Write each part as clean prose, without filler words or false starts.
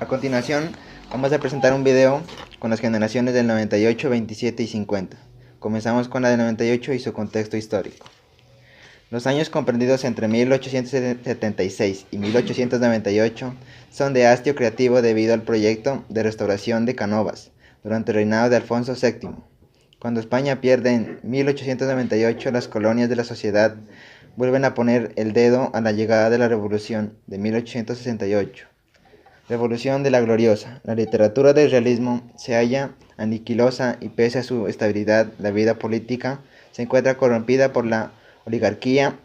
A continuación, vamos a presentar un video con las generaciones del 98, 27 y 50. Comenzamos con la del 98 y su contexto histórico. Los años comprendidos entre 1876 y 1898 son de hastio creativo debido al proyecto de restauración de Cánovas durante el reinado de Alfonso VII. Cuando España pierde en 1898, las colonias de la sociedad vuelven a poner el dedo a la llegada de la Revolución de 1868. Revolución de la Gloriosa. La literatura del realismo se halla aniquilosa y pese a su estabilidad, la vida política se encuentra corrompida por la oligarquía,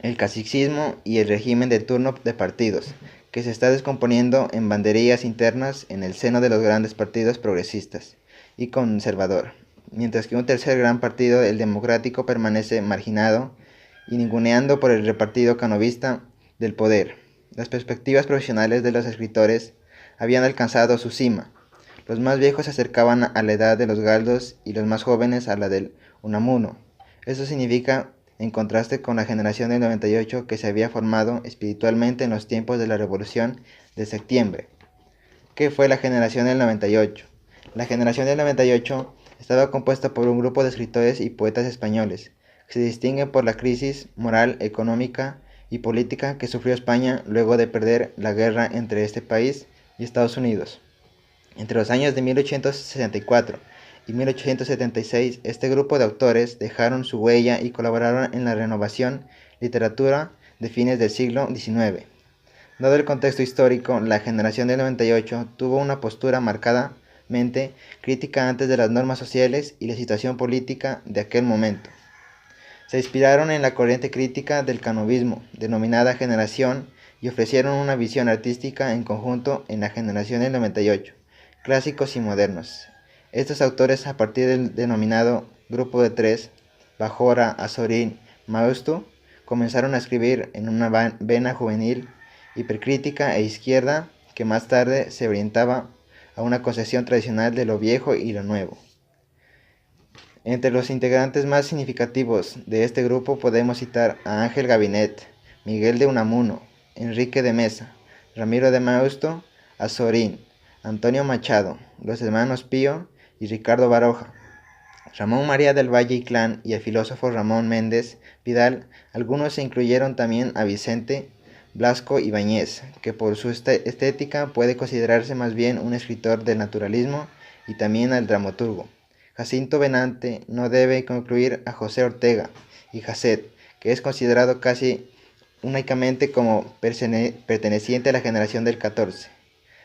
el caciquismo y el régimen de turno de partidos, que se está descomponiendo en banderías internas en el seno de los grandes partidos progresistas y conservador, mientras que un tercer gran partido, el democrático, permanece marginado y ninguneando por el repartido canovista del poder. Las perspectivas profesionales de los escritores habían alcanzado su cima. Los más viejos se acercaban a la edad de los galdos y los más jóvenes a la del Unamuno. Eso significa, en contraste con la generación del 98 que se había formado espiritualmente en los tiempos de la Revolución de Septiembre. ¿Qué fue la generación del 98? La generación del 98 estaba compuesta por un grupo de escritores y poetas españoles, que se distinguen por la crisis moral, económica y política que sufrió España luego de perder la guerra entre este país y Estados Unidos. Entre los años de 1864 y 1876, este grupo de autores dejaron su huella y colaboraron en la renovación literatura de fines del siglo XIX. Dado el contexto histórico, la generación del 98 tuvo una postura marcadamente crítica antes de las normas sociales y la situación política de aquel momento. Se inspiraron en la corriente crítica del canovismo, denominada generación, y ofrecieron una visión artística en conjunto en la generación del 98, clásicos y modernos. Estos autores, a partir del denominado Grupo de Tres, Bajora, Azorín, Maeztu, comenzaron a escribir en una vena juvenil, hipercrítica e izquierda, que más tarde se orientaba a una concepción tradicional de lo viejo y lo nuevo. Entre los integrantes más significativos de este grupo podemos citar a Ángel Gabinet, Miguel de Unamuno, Enrique de Mesa, Ramiro de Maeztu, Azorín, Antonio Machado, los hermanos Pío y Ricardo Baroja, Ramón María del Valle Inclán y el filósofo Ramón Méndez Vidal. Algunos se incluyeron también a Vicente Blasco Ibáñez, que por su estética puede considerarse más bien un escritor del naturalismo, y también al dramaturgo Jacinto Benante. No debe concluir a José Ortega y Gasset, que es considerado casi únicamente como perteneciente a la generación del 14.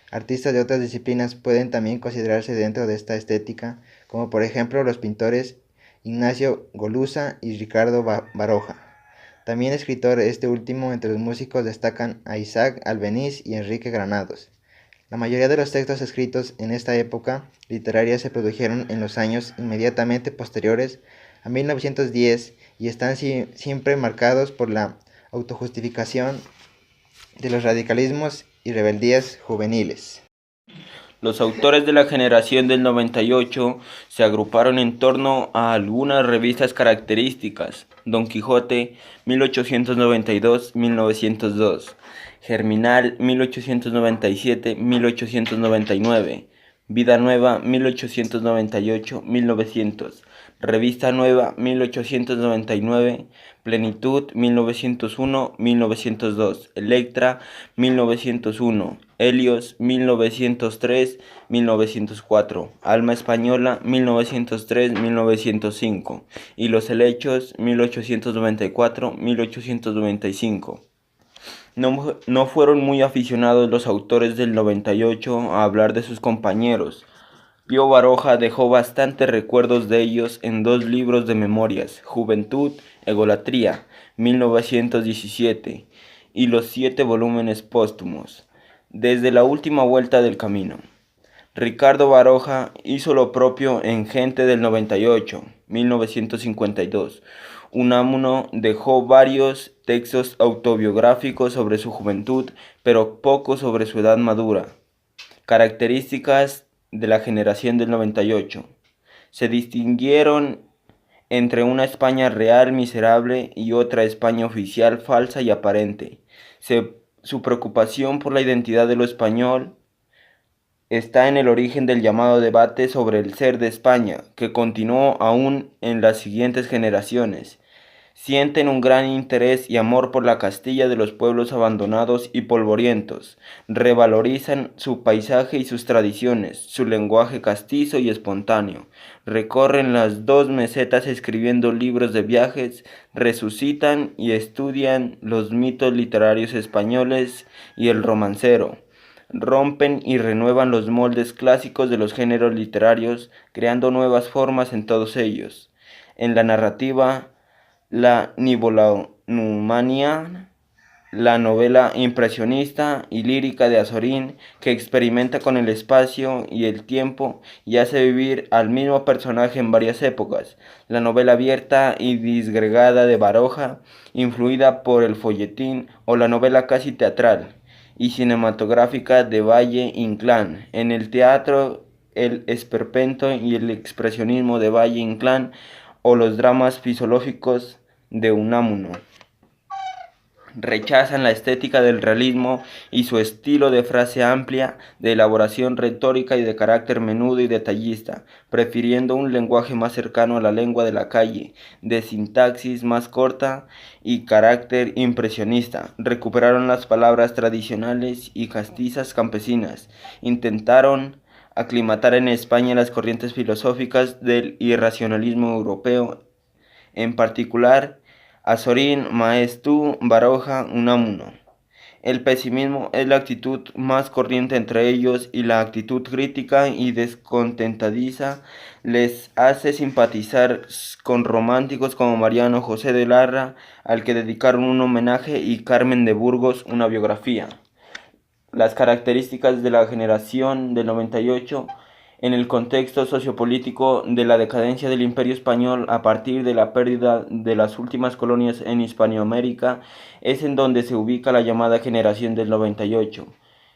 Artistas de otras disciplinas pueden también considerarse dentro de esta estética, como por ejemplo los pintores Ignacio Golusa y Ricardo Baroja. También escritor, este último. Entre los músicos destacan a Isaac Albeniz y Enrique Granados. La mayoría de los textos escritos en esta época literaria se produjeron en los años inmediatamente posteriores a 1910 y están siempre marcados por la autojustificación de los radicalismos y rebeldías juveniles. Los autores de la generación del 98 se agruparon en torno a algunas revistas características: Don Quijote, 1892-1902, Germinal, 1897-1899, Vida Nueva, 1898-1900, Revista Nueva, 1899, Plenitud, 1901-1902, Electra, 1901, Helios, 1903-1904, Alma Española, 1903-1905, y Los Helechos, 1894-1895. No fueron muy aficionados los autores del 98 a hablar de sus compañeros. Pío Baroja dejó bastantes recuerdos de ellos en dos libros de memorias: Juventud, Egolatría, 1917, y los 7 volúmenes póstumos, Desde la última vuelta del camino. Ricardo Baroja hizo lo propio en Gente del 98, 1952. Unamuno dejó varios textos autobiográficos sobre su juventud, pero poco sobre su edad madura. Características de la generación del 98. Se distinguieron entre una España real miserable y otra España oficial falsa y aparente. Su preocupación por la identidad de lo español está en el origen del llamado debate sobre el ser de España, que continuó aún en las siguientes generaciones. Sienten un gran interés y amor por la Castilla de los pueblos abandonados y polvorientos, revalorizan su paisaje y sus tradiciones, su lenguaje castizo y espontáneo, recorren las dos mesetas escribiendo libros de viajes, resucitan y estudian los mitos literarios españoles y el romancero, rompen y renuevan los moldes clásicos de los géneros literarios, creando nuevas formas en todos ellos. En la narrativa, la nibolomanía, la novela impresionista y lírica de Azorín, que experimenta con el espacio y el tiempo y hace vivir al mismo personaje en varias épocas. La novela abierta y disgregada de Baroja, influida por el folletín, o la novela casi teatral y cinematográfica de Valle Inclán. En el teatro, el esperpento y el expresionismo de Valle Inclán, o los dramas fisiológicos de Unamuno. Rechazan la estética del realismo y su estilo de frase amplia, de elaboración retórica y de carácter menudo y detallista, prefiriendo un lenguaje más cercano a la lengua de la calle, de sintaxis más corta y carácter impresionista. Recuperaron las palabras tradicionales y castizas campesinas. Intentaron aclimatar en España las corrientes filosóficas del irracionalismo europeo, en particular Azorín, Maeztu, Baroja, Unamuno. El pesimismo es la actitud más corriente entre ellos y la actitud crítica y descontentadiza les hace simpatizar con románticos como Mariano José de Larra, al que dedicaron un homenaje, y Carmen de Burgos una biografía. Las características de la generación del 98 en el contexto sociopolítico de la decadencia del Imperio Español a partir de la pérdida de las últimas colonias en Hispanoamérica es en donde se ubica la llamada generación del 98,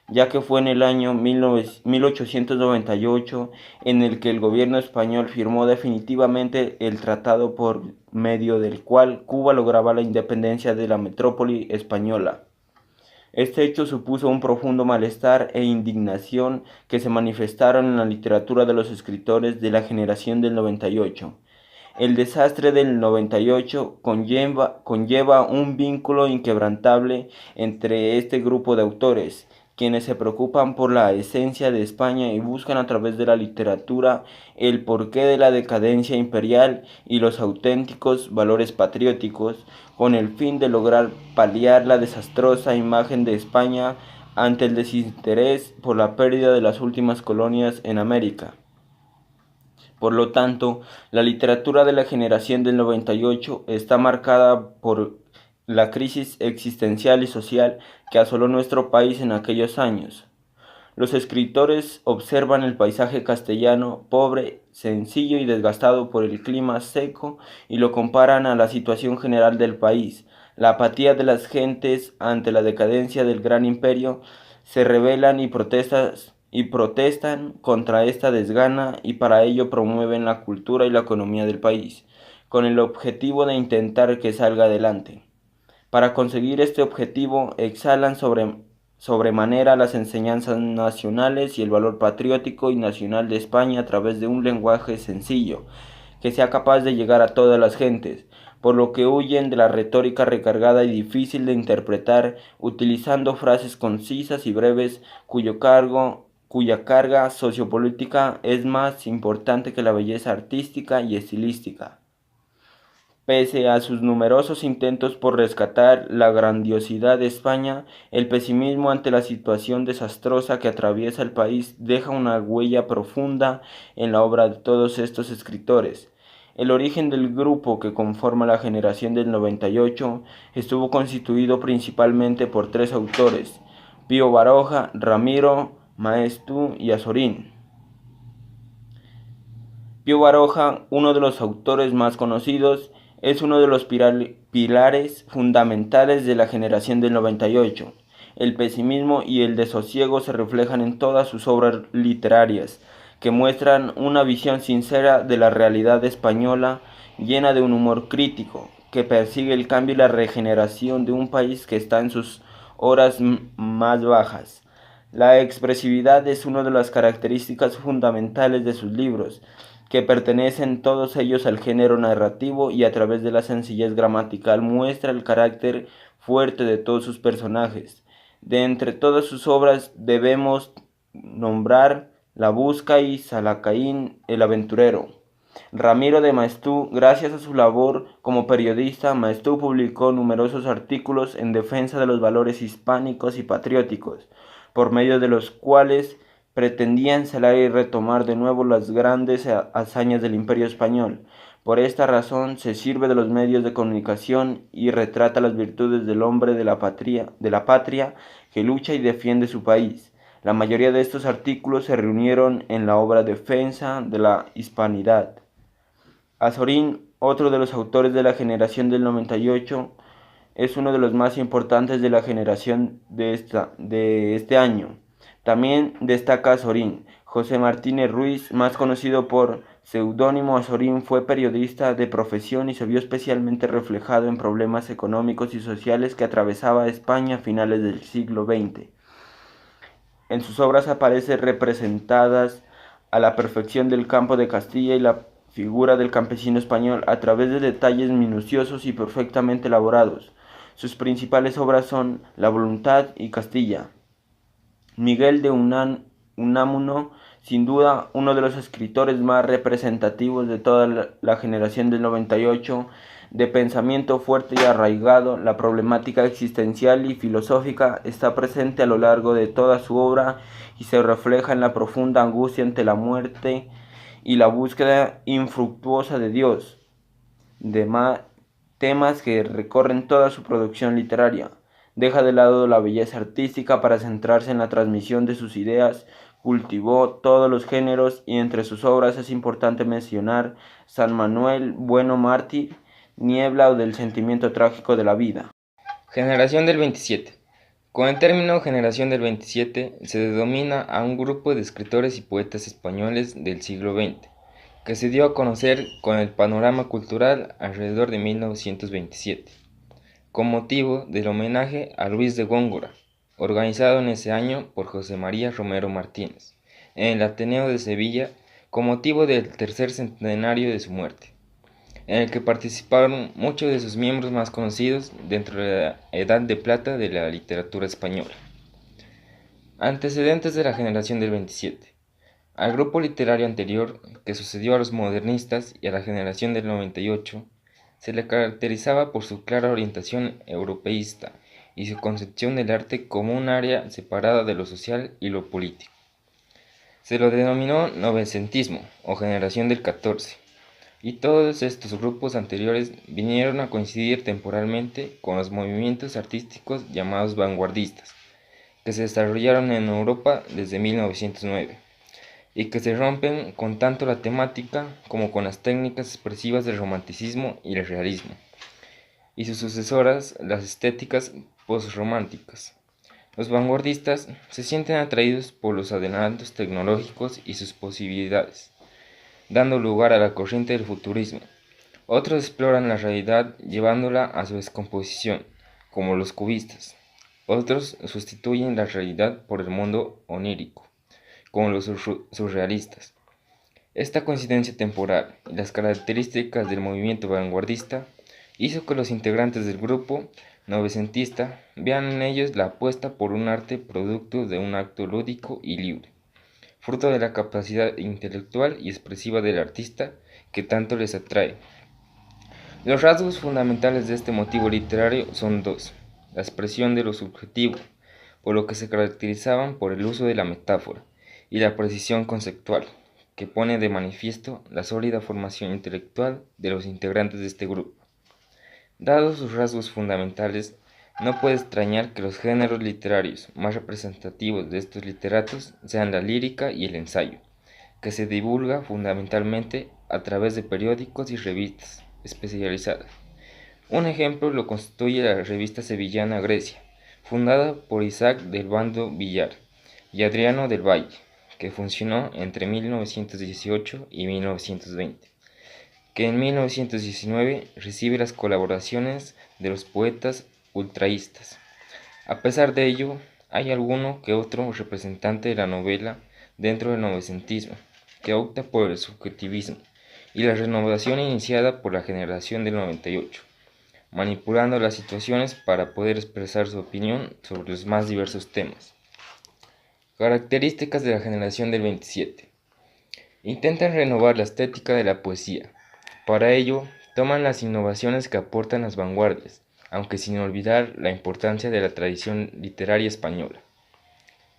ya que fue en el año 1898 en el que el gobierno español firmó definitivamente el tratado por medio del cual Cuba lograba la independencia de la metrópoli española. Este hecho supuso un profundo malestar e indignación que se manifestaron en la literatura de los escritores de la generación del 98. El desastre del 98 conlleva un vínculo inquebrantable entre este grupo de autores, quienes se preocupan por la esencia de España y buscan a través de la literatura el porqué de la decadencia imperial y los auténticos valores patrióticos, con el fin de lograr paliar la desastrosa imagen de España ante el desinterés por la pérdida de las últimas colonias en América. Por lo tanto, la literatura de la generación del 98 está marcada por la crisis existencial y social que asoló nuestro país en aquellos años. Los escritores observan el paisaje castellano, pobre, sencillo y desgastado por el clima seco, y lo comparan a la situación general del país. La apatía de las gentes ante la decadencia del gran imperio, se rebelan y protestan contra esta desgana, y para ello promueven la cultura y la economía del país, con el objetivo de intentar que salga adelante. Para conseguir este objetivo, exhalan sobremanera las enseñanzas nacionales y el valor patriótico y nacional de España a través de un lenguaje sencillo, que sea capaz de llegar a todas las gentes, por lo que huyen de la retórica recargada y difícil de interpretar, utilizando frases concisas y breves cuya carga sociopolítica es más importante que la belleza artística y estilística. Pese a sus numerosos intentos por rescatar la grandiosidad de España, el pesimismo ante la situación desastrosa que atraviesa el país deja una huella profunda en la obra de todos estos escritores. El origen del grupo que conforma la generación del 98 estuvo constituido principalmente por tres autores: Pío Baroja, Ramiro, Maeztu y Azorín. Pío Baroja, uno de los autores más conocidos, es uno de los pilares fundamentales de la generación del 98. El pesimismo y el desasosiego se reflejan en todas sus obras literarias, que muestran una visión sincera de la realidad española, llena de un humor crítico, que persigue el cambio y la regeneración de un país que está en sus horas más bajas. La expresividad es una de las características fundamentales de sus libros, que pertenecen todos ellos al género narrativo y a través de la sencillez gramatical muestra el carácter fuerte de todos sus personajes. De entre todas sus obras debemos nombrar La Busca y Salacaín el Aventurero. Ramiro de Maeztu, gracias a su labor como periodista, Maeztu publicó numerosos artículos en defensa de los valores hispánicos y patrióticos, por medio de los cuales pretendían celar y retomar de nuevo las grandes hazañas del Imperio español. Por esta razón se sirve de los medios de comunicación y retrata las virtudes del hombre de la patria que lucha y defiende su país. La mayoría de estos artículos se reunieron en la obra Defensa de la Hispanidad. Azorín, otro de los autores de la generación del 98, es uno de los más importantes de la generación de este año. También destaca Azorín. José Martínez Ruiz, más conocido por seudónimo Azorín, fue periodista de profesión y se vio especialmente reflejado en problemas económicos y sociales que atravesaba España a finales del siglo XX. En sus obras aparecen representadas a la perfección del campo de Castilla y la figura del campesino español a través de detalles minuciosos y perfectamente elaborados. Sus principales obras son La Voluntad y Castilla. Miguel de Unamuno, sin duda uno de los escritores más representativos de toda la generación del 98, de pensamiento fuerte y arraigado, la problemática existencial y filosófica está presente a lo largo de toda su obra y se refleja en la profunda angustia ante la muerte y la búsqueda infructuosa de Dios, temas que recorren toda su producción literaria. Deja de lado la belleza artística para centrarse en la transmisión de sus ideas, cultivó todos los géneros y entre sus obras es importante mencionar San Manuel Bueno Mártir, Niebla o del sentimiento trágico de la vida. Generación del 27. Con el término Generación del 27 se denomina a un grupo de escritores y poetas españoles del siglo XX, que se dio a conocer con el panorama cultural alrededor de 1927, con motivo del homenaje a Luis de Góngora, organizado en ese año por José María Romero Martínez, en el Ateneo de Sevilla, con motivo del tercer centenario de su muerte, en el que participaron muchos de sus miembros más conocidos dentro de la Edad de Plata de la literatura española. Antecedentes de la generación del 27. Al grupo literario anterior, que sucedió a los modernistas y a la generación del 98, se le caracterizaba por su clara orientación europeísta y su concepción del arte como un área separada de lo social y lo político. Se lo denominó novecentismo o generación del 14, y todos estos grupos anteriores vinieron a coincidir temporalmente con los movimientos artísticos llamados vanguardistas, que se desarrollaron en Europa desde 1909, y que se rompen con tanto la temática como con las técnicas expresivas del romanticismo y el realismo, y sus sucesoras, las estéticas postrománticas. Los vanguardistas se sienten atraídos por los adelantos tecnológicos y sus posibilidades, dando lugar a la corriente del futurismo. Otros exploran la realidad llevándola a su descomposición, como los cubistas. Otros sustituyen la realidad por el mundo onírico, como los surrealistas. Esta coincidencia temporal y las características del movimiento vanguardista hizo que los integrantes del grupo novecentista vean en ellos la apuesta por un arte producto de un acto lúdico y libre, fruto de la capacidad intelectual y expresiva del artista que tanto les atrae. Los rasgos fundamentales de este motivo literario son dos: la expresión de lo subjetivo, por lo que se caracterizaban por el uso de la metáfora, y la precisión conceptual, que pone de manifiesto la sólida formación intelectual de los integrantes de este grupo. Dados sus rasgos fundamentales, no puede extrañar que los géneros literarios más representativos de estos literatos sean la lírica y el ensayo, que se divulga fundamentalmente a través de periódicos y revistas especializadas. Un ejemplo lo constituye la revista sevillana Grecia, fundada por Isaac del Bando Villar y Adriano del Valle, que funcionó entre 1918 y 1920, que en 1919 recibe las colaboraciones de los poetas ultraístas. A pesar de ello, Hay alguno que otro representante de la novela dentro del novecentismo, que opta por el subjetivismo y la renovación iniciada por la generación del 98, manipulando las situaciones para poder expresar su opinión sobre los más diversos temas. Características de la generación del 27. Intentan renovar la estética de la poesía. Para ello, toman las innovaciones que aportan las vanguardias, aunque sin olvidar la importancia de la tradición literaria española.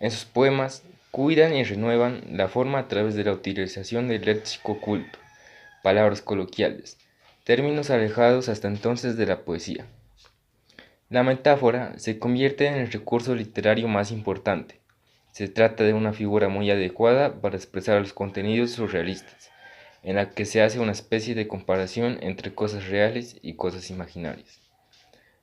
En sus poemas, cuidan y renuevan la forma a través de la utilización del léxico culto, palabras coloquiales, términos alejados hasta entonces de la poesía. La metáfora se convierte en el recurso literario más importante. Se trata de una figura muy adecuada para expresar los contenidos surrealistas, en la que se hace una especie de comparación entre cosas reales y cosas imaginarias.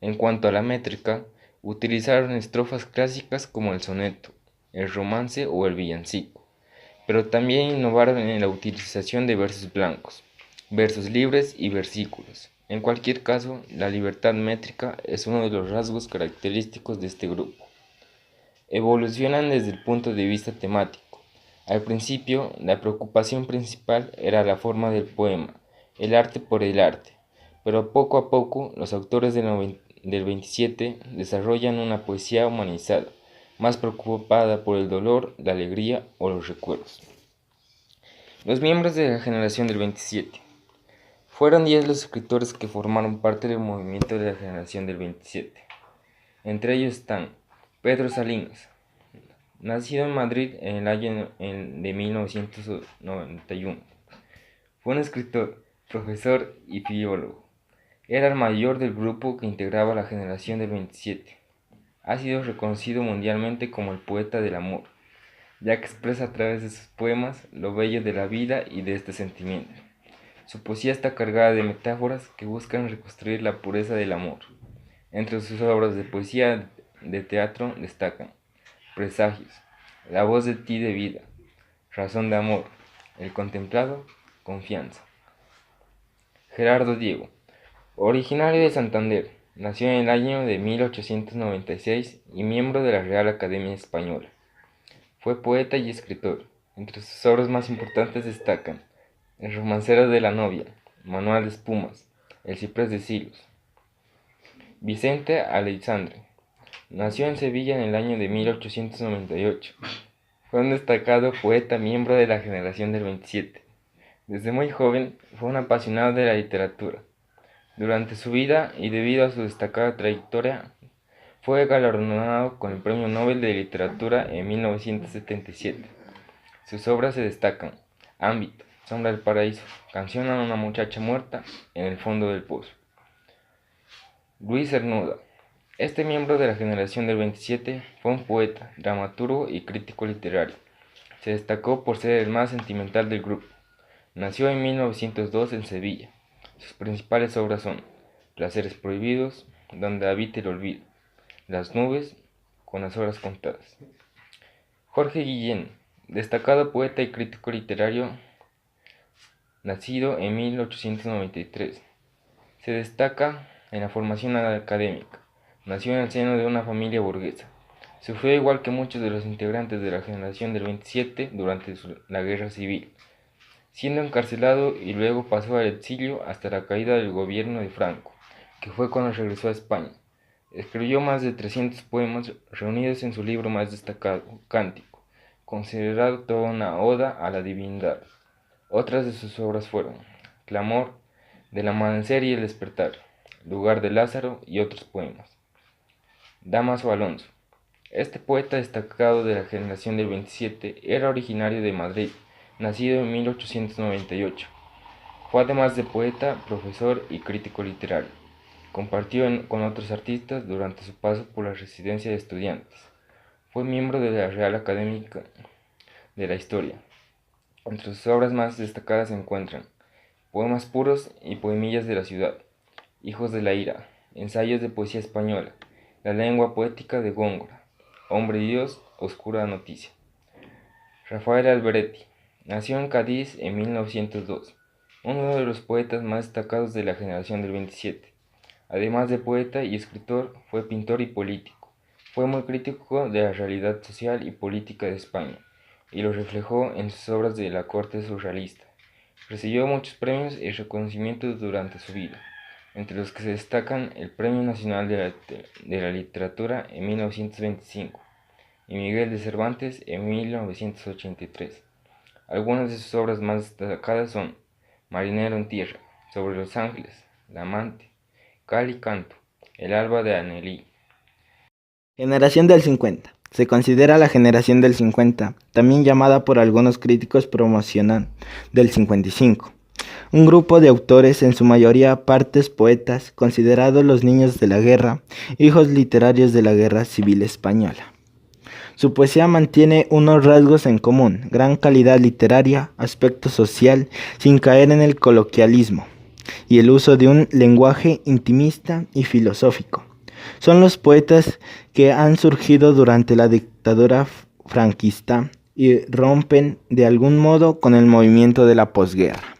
En cuanto a la métrica, utilizaron estrofas clásicas como el soneto, el romance o el villancico, pero también innovaron en la utilización de versos blancos, versos libres y versículos. En cualquier caso, la libertad métrica es uno de los rasgos característicos de este grupo. Evolucionan desde el punto de vista temático. Al principio, la preocupación principal era la forma del poema, el arte por el arte, pero poco a poco los autores del 27 desarrollan una poesía humanizada, más preocupada por el dolor, la alegría o los recuerdos. Los miembros de la generación del 27. Fueron 10 los escritores que formaron parte del movimiento de la generación del 27. Entre ellos están Pedro Salinas, nacido en Madrid en el año de 1991. Fue un escritor, profesor y filólogo. Era el mayor del grupo que integraba la generación del 27. Ha sido reconocido mundialmente como el poeta del amor, ya que expresa a través de sus poemas lo bello de la vida y de este sentimiento. Su poesía está cargada de metáforas que buscan reconstruir la pureza del amor. Entre sus obras de poesía de teatro destacan Presagios, La voz de ti de vida, Razón de amor, El contemplado, Confianza. Gerardo Diego, originario de Santander, nació en el año de 1896 y miembro de la Real Academia Española. Fue poeta y escritor. Entre sus obras más importantes destacan El romancero de la novia, Manual de espumas, El ciprés de Silos. Vicente Aleixandre, nació en Sevilla en el año de 1898. Fue un destacado poeta miembro de la generación del 27. Desde muy joven fue un apasionado de la literatura. Durante su vida y debido a su destacada trayectoria, fue galardonado con el Premio Nobel de Literatura en 1977. Sus obras se destacan Ámbito, Sombra del paraíso, Canción a una muchacha muerta, En el fondo del pozo. Luis Cernuda. Este miembro de la generación del 27 fue un poeta, dramaturgo y crítico literario. Se destacó por ser el más sentimental del grupo. Nació en 1902 en Sevilla. Sus principales obras son Placeres prohibidos, Donde habita el olvido, Las nubes, Con las horas contadas. Jorge Guillén, destacado poeta y crítico literario, nacido en 1893. Se destaca en la formación académica. Nació en el seno de una familia burguesa. Sufrió igual que muchos de los integrantes de la generación del 27 durante la guerra civil, siendo encarcelado y luego pasó al exilio hasta la caída del gobierno de Franco, que fue cuando regresó a España. Escribió más de 300 poemas reunidos en su libro más destacado, Cántico, considerado toda una oda a la divinidad. Otras de sus obras fueron Clamor, Del amanecer y el despertar, Lugar de Lázaro y otros poemas. Dámaso Alonso. Este poeta destacado de la generación del 27 era originario de Madrid, nacido en 1898. Fue además de poeta, profesor y crítico literario. Compartió con otros artistas durante su paso por la residencia de estudiantes. Fue miembro de la Real Academia de la Historia. Entre sus obras más destacadas se encuentran Poemas puros y Poemillas de la ciudad, Hijos de la ira, Ensayos de poesía española, La lengua poética de Góngora, Hombre y Dios, Oscura noticia. Rafael Alberetti, nació en Cádiz en 1902, uno de los poetas más destacados de la generación del 27. Además de poeta y escritor, fue pintor y político. Fue muy crítico de la realidad social y política de España, y lo reflejó en sus obras de la corte surrealista. Recibió muchos premios y reconocimientos durante su vida, entre los que se destacan el Premio Nacional de la Literatura en 1925 y Miguel de Cervantes en 1983. Algunas de sus obras más destacadas son Marinero en Tierra, Sobre los Ángeles, La Amante, Cal y Canto, El Alba de Anneli. Generación del 50. Se considera la generación del 50, también llamada por algunos críticos promocional del 55. Un grupo de autores, en su mayoría partes poetas, considerados los niños de la guerra, hijos literarios de la Guerra Civil Española. Su poesía mantiene unos rasgos en común: gran calidad literaria, aspecto social, sin caer en el coloquialismo, y el uso de un lenguaje intimista y filosófico. Son los poetas que han surgido durante la dictadura franquista y rompen de algún modo con el movimiento de la posguerra.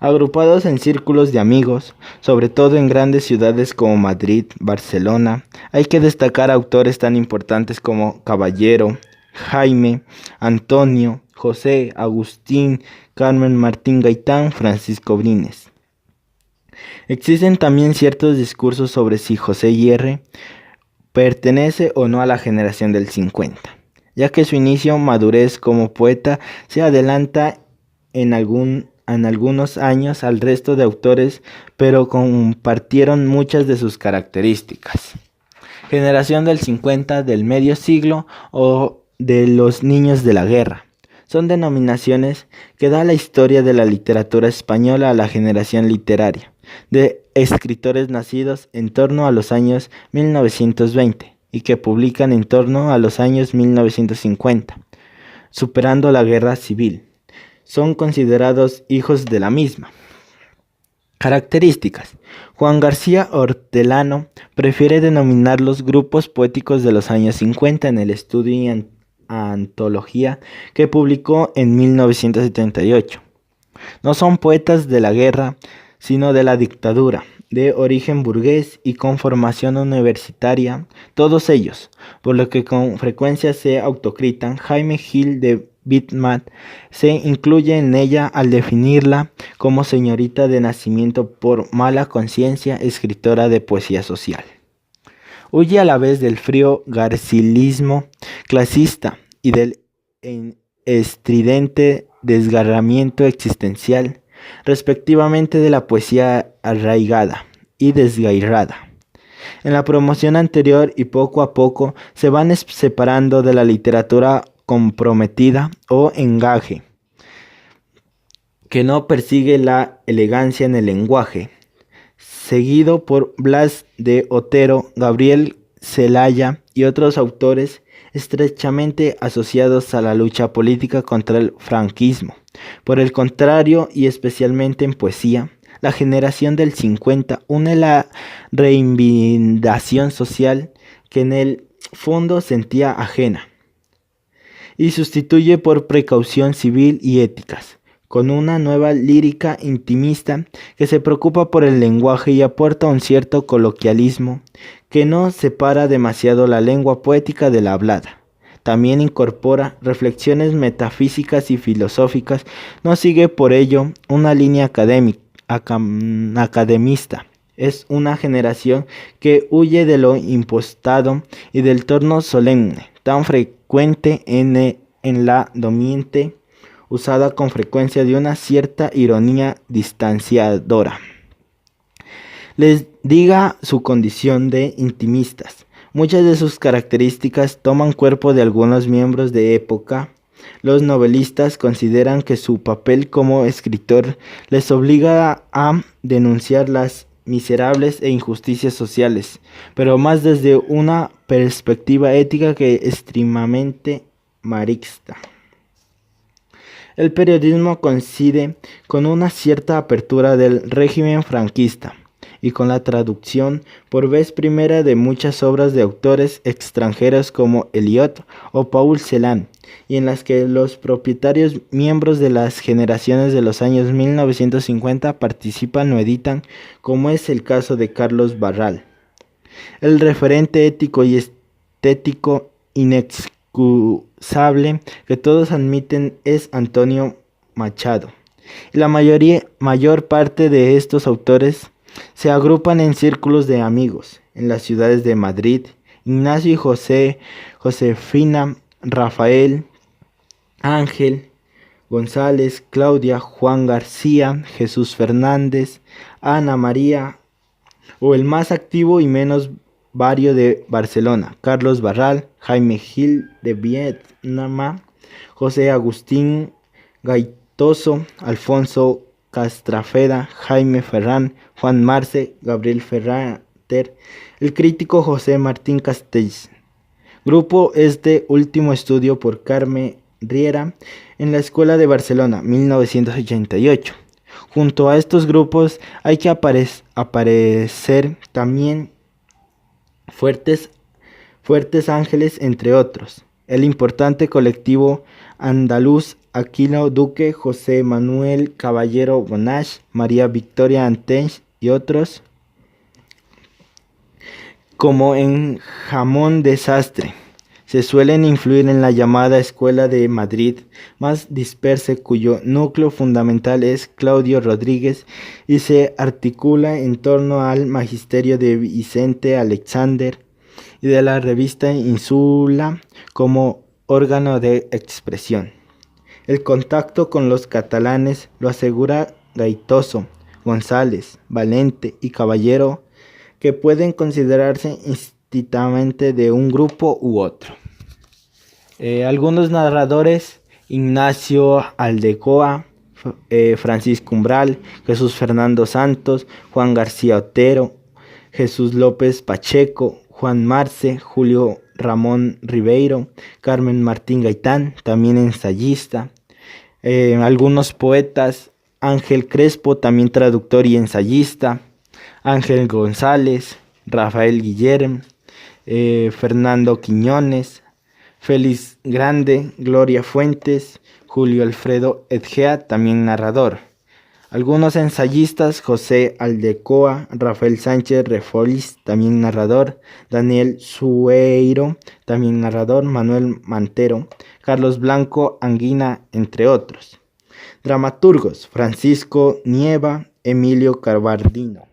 Agrupados en círculos de amigos, sobre todo en grandes ciudades como Madrid, Barcelona, hay que destacar autores tan importantes como Caballero, Jaime, Antonio, José, Agustín, Carmen Martín Gaitán, Francisco Brines. Existen también ciertos discursos sobre si José Hierre pertenece o no a la generación del 50, ya que su madurez como poeta se adelanta en algunos años al resto de autores, pero compartieron muchas de sus características. Generación del 50, del medio siglo o de los niños de la guerra. Son denominaciones que da la historia de la literatura española a la generación literaria, de escritores nacidos en torno a los años 1920 y que publican en torno a los años 1950, superando la guerra civil. Son considerados hijos de la misma. Características. Juan García Hortelano prefiere denominar los grupos poéticos de los años 50 en el estudio y antología que publicó en 1978. No son poetas de la guerra, sino de la dictadura, de origen burgués y con formación universitaria, todos ellos, por lo que con frecuencia se autocritan. Jaime Gil de Bitmat se incluye en ella al definirla como señorita de nacimiento por mala conciencia, escritora de poesía social. Huye a la vez del frío garcilismo clasista y del estridente desgarramiento existencial, respectivamente, de la poesía arraigada y desgairrada. En la promoción anterior y poco a poco se van separando de la literatura comprometida o engaje, que no persigue la elegancia en el lenguaje, seguido por Blas de Otero, Gabriel Celaya y otros autores estrechamente asociados a la lucha política contra el franquismo. Por el contrario, y especialmente en poesía, la generación del 50 une la reivindicación social que en el fondo sentía ajena y sustituye por precaución civil y éticas, con una nueva lírica intimista que se preocupa por el lenguaje y aporta un cierto coloquialismo que no separa demasiado la lengua poética de la hablada. También incorpora reflexiones metafísicas y filosóficas, no sigue por ello una línea academista. Es una generación que huye de lo impostado y del tono solemne, tan frecuente en la dominante, usada con frecuencia de una cierta ironía distanciadora. Les diga su condición de intimistas. Muchas de sus características toman cuerpo de algunos miembros de época. Los novelistas consideran que su papel como escritor les obliga a denunciar las miserables e injusticias sociales, pero más desde una perspectiva ética que extremadamente marxista. El periodismo coincide con una cierta apertura del régimen franquista y con la traducción por vez primera de muchas obras de autores extranjeros como Eliot o Paul Celan, y en las que los propietarios miembros de las generaciones de los años 1950 participan o editan, como es el caso de Carlos Barral. El referente ético y patético, inexcusable que todos admiten es Antonio Machado. La mayor parte de estos autores se agrupan en círculos de amigos en las ciudades de Madrid. Ignacio y José, Josefina, Rafael, Ángel, González, Claudia, Juan García, Jesús Fernández, Ana María, o el más activo y menos vario de Barcelona, Carlos Barral, Jaime Gil de Viedma, José Agustín Gaitoso, Alfonso Castrafeda, Jaime Ferrán, Juan Marce, Gabriel Ferrater, el crítico José Martín Castells. Grupo este último estudio por Carme Riera en la Escuela de Barcelona, 1988. Junto a estos grupos hay que aparecer también Fuertes Ángeles, entre otros. El importante colectivo andaluz Aquino Duque, José Manuel Caballero Bonach, María Victoria Antens y otros, como en Jamón Desastre, se suelen influir en la llamada Escuela de Madrid más dispersa, cuyo núcleo fundamental es Claudio Rodríguez y se articula en torno al magisterio de Vicente Alexander y de la revista Ínsula como órgano de expresión. El contacto con los catalanes lo asegura Gaitoso, González, Valente y Caballero, que pueden considerarse indistintamente de un grupo u otro. Algunos narradores: Ignacio Aldecoa, Francisco Umbral, Jesús Fernando Santos, Juan García Otero, Jesús López Pacheco, Juan Marce, Julio Ramón Ribeiro, Carmen Martín Gaitán, también ensayista. Algunos poetas: Ángel Crespo, también traductor y ensayista, Ángel González, Rafael Guillermo, Fernando Quiñones, Félix Grande, Gloria Fuentes, Julio Alfredo Egea, también narrador. Algunos ensayistas: José Aldecoa, Rafael Sánchez Refollis, también narrador, Daniel Sueiro, también narrador, Manuel Mantero, Carlos Blanco Anguina, entre otros. Dramaturgos: Francisco Nieva, Emilio Carbardino.